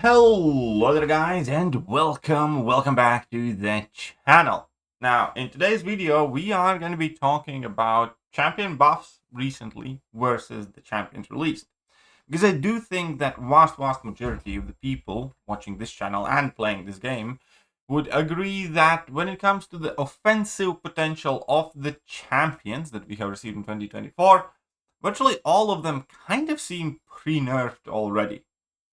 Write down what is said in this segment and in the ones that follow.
Hello there guys, and welcome back to the channel. Now, in today's video, we are going to be talking about champion buffs recently versus the champions released. Because I do think that vast majority of the people watching this channel and playing this game would agree that when it comes to the offensive potential of the champions that we have received in 2024, virtually all of them kind of seem pre-nerfed already.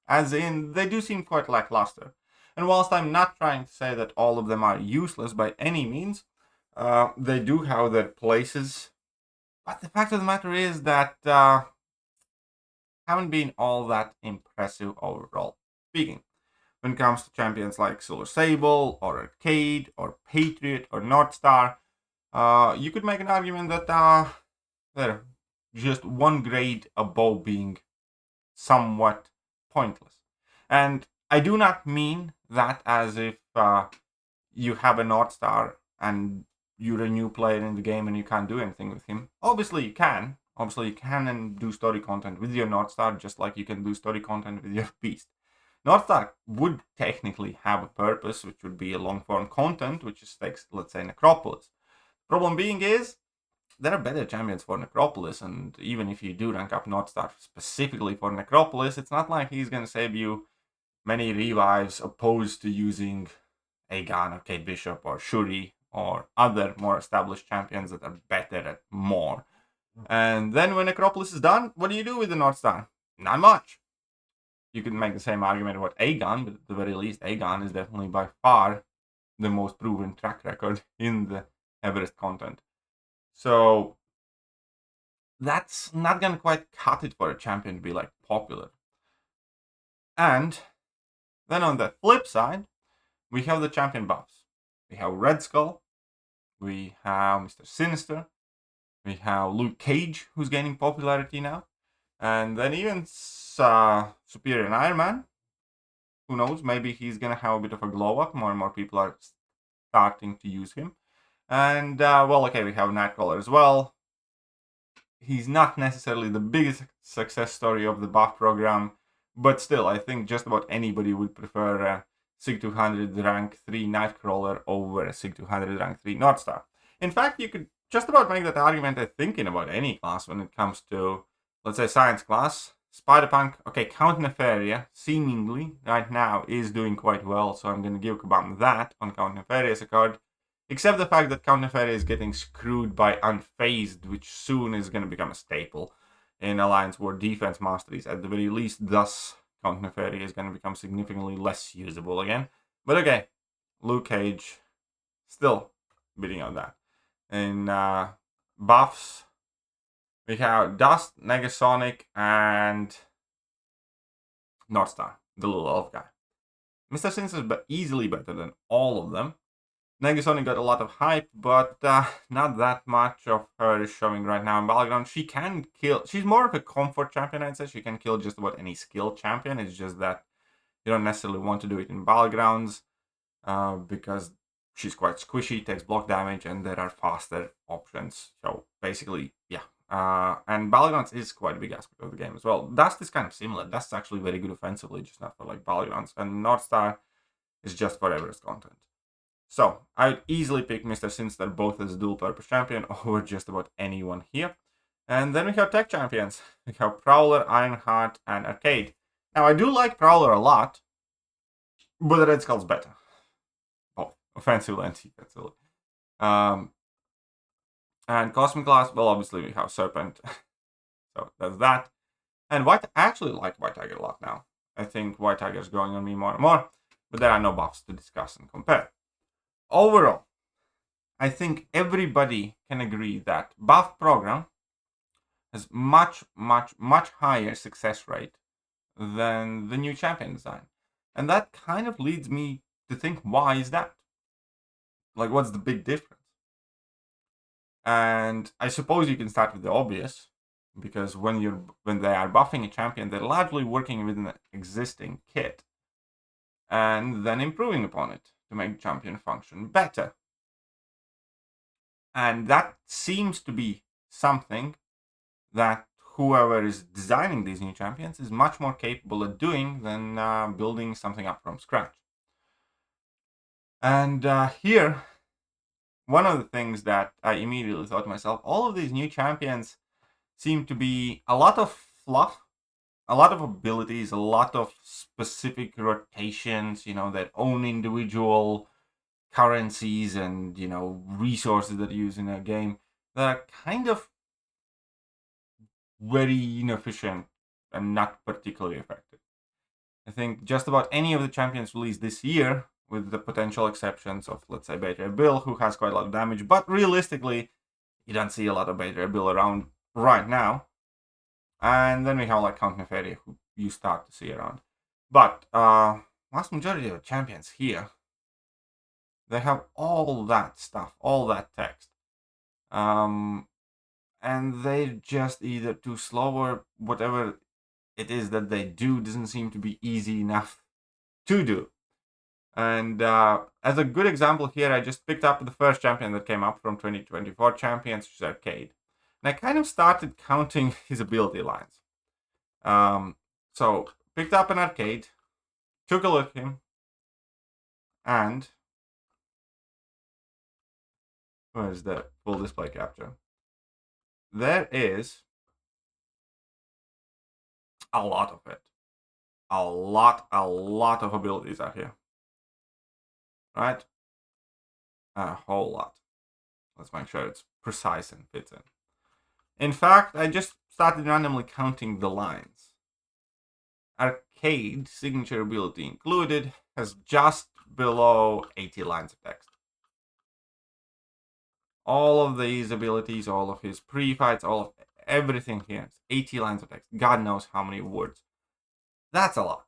As in, they do seem quite lackluster. And whilst I'm not trying to say that all of them are useless by any means, they do have their places. But the fact of the matter is that haven't been all that impressive overall speaking. When it comes to champions like Solar Sable, or Arcade, or Patriot, or Northstar, you could make an argument that they're just one grade above being somewhat pointless. And I do not mean that as if you have a Northstar and you're a new player in the game and you can't do anything with him. Obviously you can. Obviously you can and do story content with your Northstar just like you can do story content with your Beast. Northstar would technically have a purpose, which would be a long-form content, which is, let's say, Necropolis. Problem being is, there are better champions for Necropolis, and even if you do rank up Northstar specifically for Necropolis, it's not like he's going to save you many revives opposed to using Aegon or Kate Bishop or Shuri or other more established champions that are better at more. And then when Necropolis is done, what do you do with the Northstar? Not much. You could make the same argument about Aegon, but at the very least, Aegon is definitely by far the most proven track record in the Everest content. So that's not gonna quite cut it for a champion to be like popular. And then on the flip side, we have the champion buffs. We have Red Skull, we have Mr. Sinister, we have Luke Cage, who's gaining popularity now, and then even Superior Iron Man. Who knows, maybe he's gonna have a bit of a glow up. More and more people are starting to use him. And, well, okay, we have Nightcrawler as well. He's not necessarily the biggest success story of the buff program, but still, I think just about anybody would prefer a Sig 200 rank 3 Nightcrawler over a Sig 200 rank 3 Northstar. In fact, you could just about make that argument, I think, in about any class when it comes to, let's say, Science class. Spider-Punk, okay, Count Nefaria, seemingly, right now, is doing quite well, so I'm going to give Kabam that on Count Nefaria as a card. Except the fact that Count Nefaria is getting screwed by Unfazed, which soon is going to become a staple in Alliance War Defense Masteries. At the very least, thus, Count Nefaria is going to become significantly less usable again. But okay, Luke Cage, still beating out that. In buffs, we have Dust, Negasonic, and Northstar, the little elf guy. Mr. Sinister is easily better than all of them. Negasonic got a lot of hype, but not that much of her is showing right now in Battleground. She can kill. She's more of a comfort champion, I'd say. She can kill just about any skill champion. It's just that you don't necessarily want to do it in Battlegrounds because she's quite squishy, takes block damage, and there are faster options. So basically, yeah. And Battlegrounds is quite a big aspect of the game as well. Dust is kind of similar. Dust's actually very good offensively, just not for like Battlegrounds. And Northstar is just for Everest content. So, I'd easily pick Mr. Sinister both as a dual-purpose champion over just about anyone here. And then we have tech champions. We have Prowler, Ironheart, and Arcade. Now, I do like Prowler a lot, but the Red Skull's better. Both offensively and defensively. And Cosmic Glass, well, obviously we have Serpent. So, that's that. And I actually like White Tiger a lot now. I think White Tiger is growing on me more and more, but there are no buffs to discuss and compare. Overall, I think everybody can agree that buff program has much higher success rate than the new champion design. And that kind of leads me to think, why is that? Like, what's the big difference? And I suppose you can start with the obvious, because when they are buffing a champion, they're largely working with an existing kit and then improving upon it to make the champion function better. And that seems to be something that whoever is designing these new champions is much more capable at doing than building something up from scratch. And here, one of the things that I immediately thought to myself, all of these new champions seem to be a lot of fluff, a lot of abilities, a lot of specific rotations, their own individual currencies and, resources that you use in a game that are kind of very inefficient and not particularly effective. I think just about any of the champions released this year, with the potential exceptions of, let's say, Beta Bill, who has quite a lot of damage, but realistically, you don't see a lot of Beta Bill around right now. And then we have like Count Nefaria, who you start to see around. But vast majority of the champions here, they have all that stuff, all that text. And they're just either too slow or whatever it is that they do doesn't seem to be easy enough to do. And as a good example here, I just picked up the first champion that came up from 2024 Champions, which is Arcade. And I kind of started counting his ability lines. So, picked up an Arcade, took a look at him, and where's the full display capture? There is a lot of it. A lot of abilities are here. Right? A whole lot. Let's make sure it's precise and fits in. In fact, I just started randomly counting the lines. Arcade, signature ability included, has just below 80 lines of text. All of these abilities, all of his pre-fights, all of everything here is 80 lines of text. God knows how many words. That's a lot.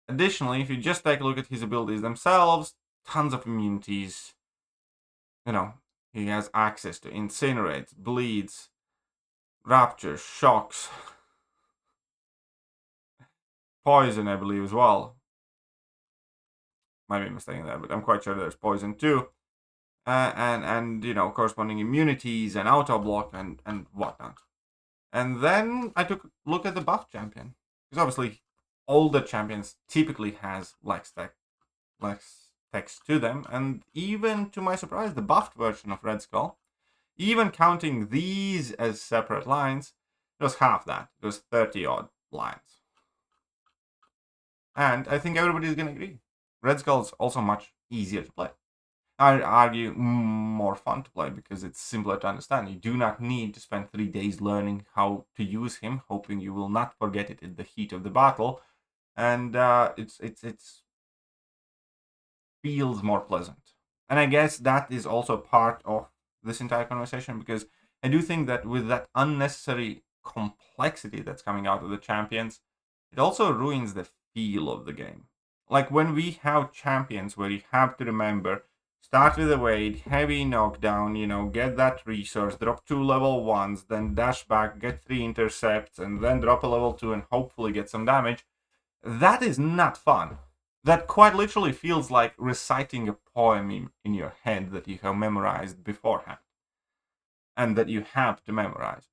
Additionally, if you just take a look at his abilities themselves, tons of immunities. He has access to incinerates, bleeds, rapture, shocks, poison, I believe, as well. Might be mistaken there, but I'm quite sure there's poison too. And corresponding immunities and auto block and whatnot. And then I took a look at the buff champion, because obviously older champions typically has less text to them, and even to my surprise, the buffed version of Red Skull, even counting these as separate lines, it was half that. It was 30 odd lines. And I think everybody's gonna agree. Red Skull is also much easier to play. I'd argue more fun to play because it's simpler to understand. You do not need to spend 3 days learning how to use him, hoping you will not forget it in the heat of the battle. And it's feels more pleasant. And I guess that is also part of this entire conversation, because I do think that with that unnecessary complexity that's coming out of the champions, it also ruins the feel of the game. Like when we have champions where you have to remember, start with a wade, heavy knockdown, get that resource, drop 2 level 1s, then dash back, get 3 intercepts, and then drop a level 2 and hopefully get some damage. That is not fun. That quite literally feels like reciting a poem in your head that you have memorized beforehand. And that you have to memorize.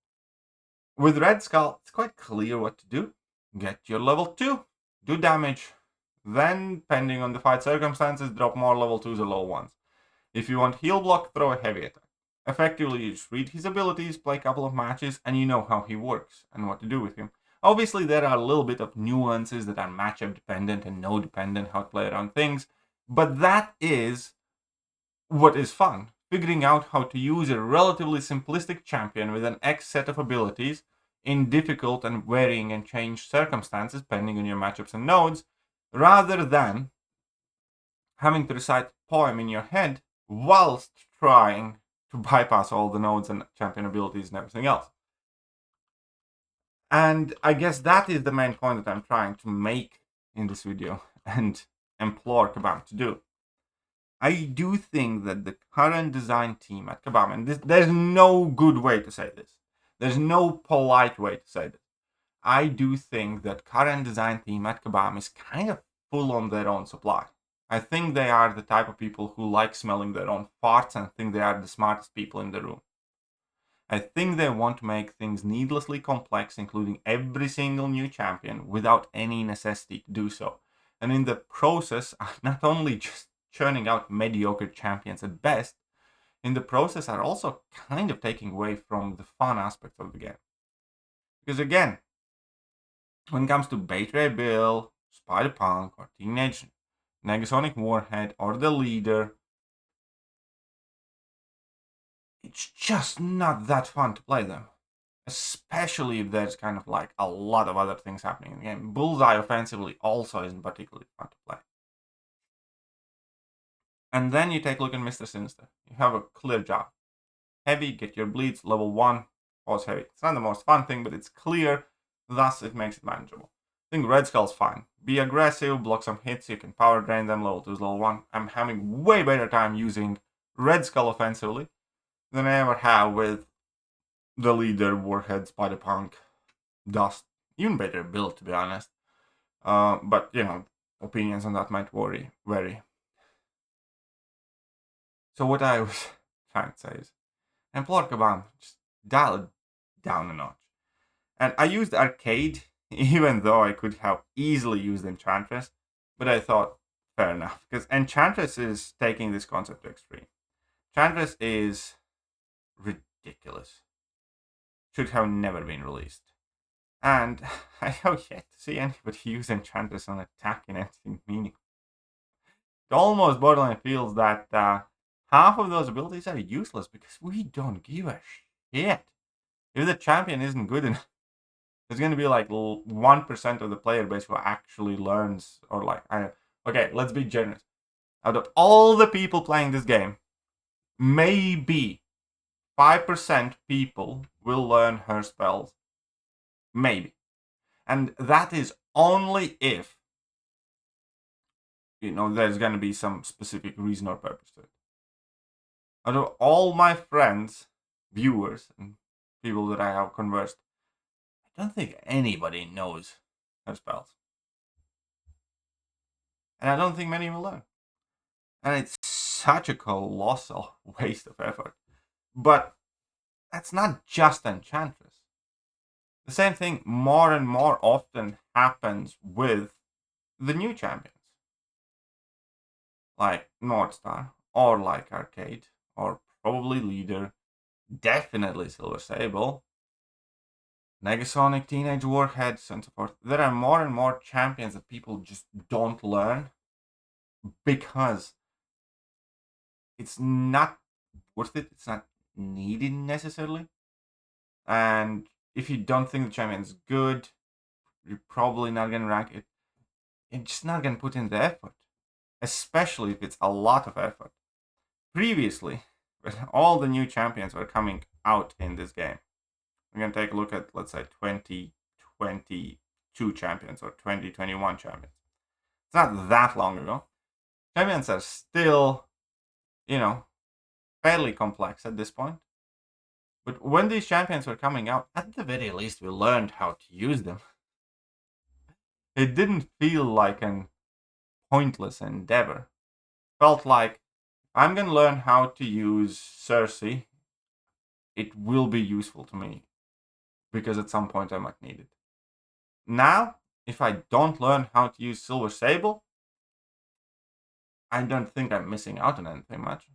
With Red Skull, it's quite clear what to do. Get your level 2, do damage. Then, depending on the fight circumstances, drop more level 2s or level 1s. If you want heal block, throw a heavy attack. Effectively, you just read his abilities, play a couple of matches, and you know how he works and what to do with him. Obviously, there are a little bit of nuances that are matchup dependent and node dependent, how to play around things, but that is what is fun. Figuring out how to use a relatively simplistic champion with an X set of abilities in difficult and varying and changed circumstances, depending on your matchups and nodes, rather than having to recite a poem in your head whilst trying to bypass all the nodes and champion abilities and everything else. And I guess that is the main point that I'm trying to make in this video and implore Kabam to do. I do think that the current design team at Kabam, and there's no good way to say this, there's no polite way to say this, I do think that current design team at Kabam is kind of full on their own supply. I think they are the type of people who like smelling their own farts and think they are the smartest people in the room. I think they want to make things needlessly complex, including every single new champion, without any necessity to do so. And in the process, are not only just churning out mediocre champions at best, in the process are also kind of taking away from the fun aspects of the game. Because again, when it comes to Baytray Bill, Spider-Punk, or Teenage Negasonic Warhead, or the leader, it's just not that fun to play them. Especially if there's kind of like a lot of other things happening in the game. Bullseye offensively also isn't particularly fun to play. And then you take a look at Mr. Sinister. You have a clear job. Heavy, get your bleeds, level 1, pause heavy. It's not the most fun thing, but it's clear, thus it makes it manageable. I think Red Skull's fine. Be aggressive, block some hits, you can power drain them, level 2 is level 1. I'm having way better time using Red Skull offensively than I ever have with the leader, Warhead, Spider-Punk, Dust. Even better build, to be honest. But, opinions on that might vary. So what I was trying to say is, implore Kabam, just dial it down a notch. And I used Arcade, even though I could have easily used Enchantress, but I thought, fair enough, because Enchantress is taking this concept to extreme. Enchantress is ridiculous. Should have never been released. And I have yet to see anybody use Enchantress on attack in anything meaningful. It almost borderline feels that half of those abilities are useless because we don't give a shit. If the champion isn't good enough, there's going to be like 1% of the player base who actually learns, or like, okay, let's be generous. Out of all the people playing this game, maybe 5% people will learn her spells. Maybe. And that is only if, there's going to be some specific reason or purpose to it. Out of all my friends, viewers, and people that I have conversed, I don't think anybody knows her spells. And I don't think many will learn. And it's such a colossal waste of effort. But that's not just Enchantress. The same thing more and more often happens with the new champions. Like Northstar, or like Arcade, or probably Leader, definitely Silver Sable, Negasonic, Teenage Warheads, and so forth. There are more and more champions that people just don't learn because it's not worth it. It's not needed necessarily. And if you don't think the champion's good, you're probably not going to rank it. You're just not going to put in the effort, especially if it's a lot of effort. Previously, when all the new champions were coming out in this game, we're going to take a look at, let's say, 2022 champions or 2021 champions. It's not that long ago. Champions are still, fairly complex at this point. But when these champions were coming out, at the very least, we learned how to use them. It didn't feel like an pointless endeavor. Felt like, I'm going to learn how to use Cersei. It will be useful to me, because at some point I might need it. Now, if I don't learn how to use Silver Sable, I don't think I'm missing out on anything much.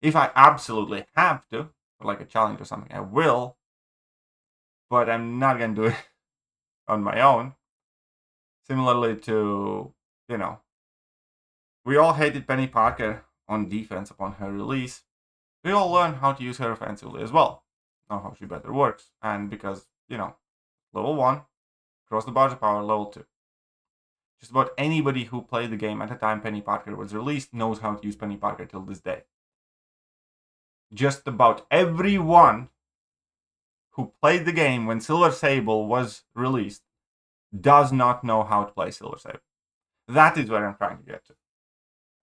If I absolutely have to, like a challenge or something, I will, but I'm not going to do it on my own. Similarly to, we all hated Penny Parker on defense upon her release. We all learned how to use her offensively as well. Know how she better works. And because, level 1, cross the barge of power, level 2. Just about anybody who played the game at the time Penny Parker was released knows how to use Penny Parker till this day. Just about everyone who played the game when Silver Sable was released does not know how to play Silver Sable. That is where I'm trying to get to.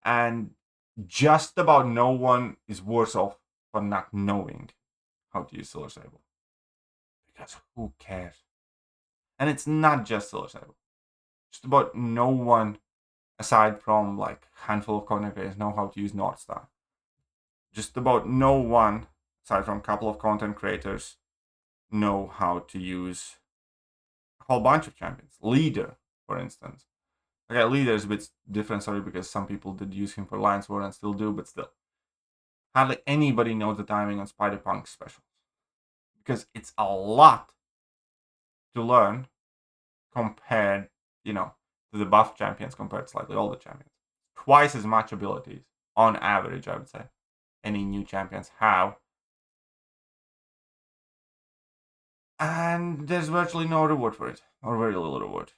And just about no one is worse off for not knowing how to use Silver Sable. Because who cares? And it's not just Silver Sable. Just about no one, aside from like a handful of content creators, know how to use Northstar. Just about no one, aside from a couple of content creators, know how to use a whole bunch of champions. Leader, for instance. Okay, Leader is a bit different, sorry, because some people did use him for Lion's War and still do, but still. Hardly anybody knows the timing on Spider-Punk's specials. Because it's a lot to learn compared, to the buff champions compared to slightly older champions. Twice as much abilities, on average, I would say, any new champions have. And there's virtually no reward for it, or very little reward.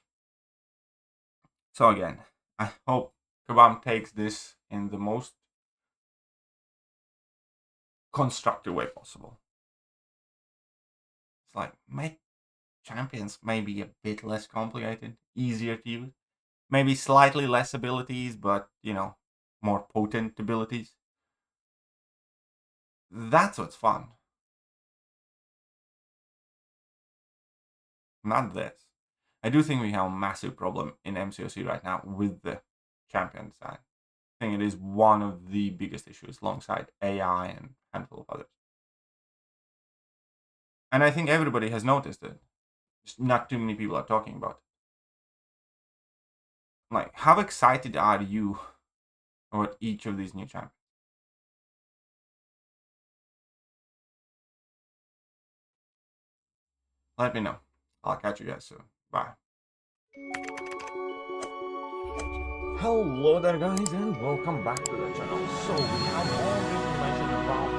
So again, I hope Kabam takes this in the most constructive way possible. It's like, make champions maybe a bit less complicated, easier to use. Maybe slightly less abilities, but, more potent abilities. That's what's fun. Not this. I do think we have a massive problem in MCOC right now with the champion design. I think it is one of the biggest issues alongside AI and a handful of others. And I think everybody has noticed it. Just not too many people are talking about it. Like, how excited are you about each of these new champions? Let me know. I'll catch you guys soon. Bye. Hello there guys and welcome back to the channel. So we have all the information about